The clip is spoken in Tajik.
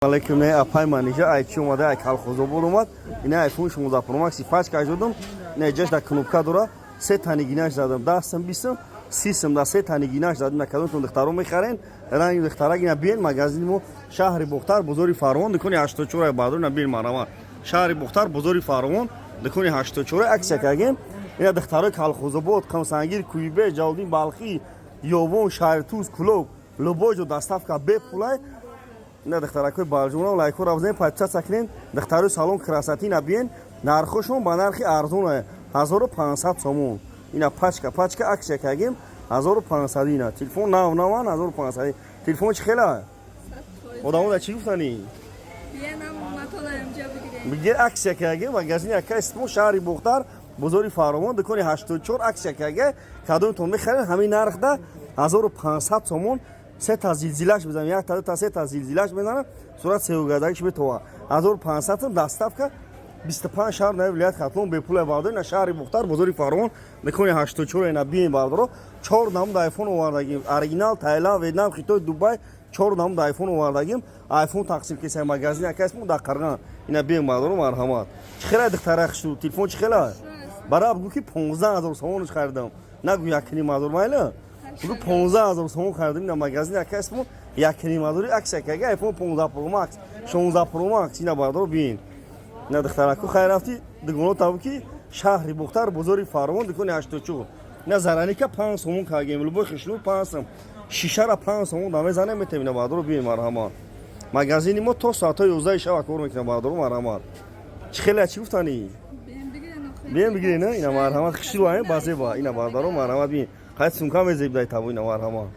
Алейкум, не апай манижа айчи омада ай калхозо бор омад. Ина айфон 16 Pro Max пач кардам. Не ҷаш да кнопка дора. Се тани гинаш задам. Дастам бисам. Сисам да се тани гинаш задам. На кадом духтаро мехарен. Ранги духтара гина биен магазин мо шаҳри Бухтар бозори Фарвон дукони 84 бадро на бир марама. Шаҳри Бухтар бозори Фарвон дукони 84 аксия кагем. Ина духтаро калхозо бод Қамсангир Куйбе Ҷавдин Балхи Ёвон Шаҳртуз Кулов Лобоҷо доставка бепулай. Не духтаракои балҷуна лайко равзен пача сакнен духтарои салон красати набиен нархошон ба нархи арзон 1500 сомон. Ина пачка аксия кагем 1500 ина. Телефон нав 1500. Телефон чи хела? Одамода чи гуфтани? Биенам матола амҷа бигирем. Бигер аксия кагем магазини ака исмо шаҳри Бухтар бозори Фаровон дукони 84 аксия каге кадомтон мехарен ҳамин нархда 1500 сомон. Се та зилзилаш бизам, як та се та зилзилаш бизанам. Сурат сеугадагиш бетова. 1500 доставка 25 шаҳр на вилоят Хатлон бепул бардори на шаҳри Бухтар бозори Фаровон мекони 84 на биен бардоро 4 нам да айфон овардагим. Оригинал Таиланд, Вьетнам, Хитой, Дубай 4 нам да айфон овардагим. Айфон тақсим кесай магазин акасмо да қарган. Ина биен бардоро марҳамат. Чхела духтарахшу телефон чхела? Бараб гу ки 15000 сомонш хардам. Нагу якни мазур майла. Бу 15000 сомон хардам на магазин акасмо якни мазури аксия кага айфон 15 Pro Max 16 Pro Max ина бардоро биен. На духтараку хайрафти дугоно табу ки шаҳри Бухтар бозори Фаровон дукони 84. На зараника 5 сомон кагем лубой хишлу 5 сом. Шишара 5 сомон да мезанем метемина бардоро биен марҳамат. Магазини мо то соатои 11 шаба кор мекунем бардоро марҳамат. Чи хела чи гуфтани? Биен бигирен ина марҳамат хишлу ай базеба ина бардоро марҳамат биен. Қайд сумка мезебдай табу ина марҳамат.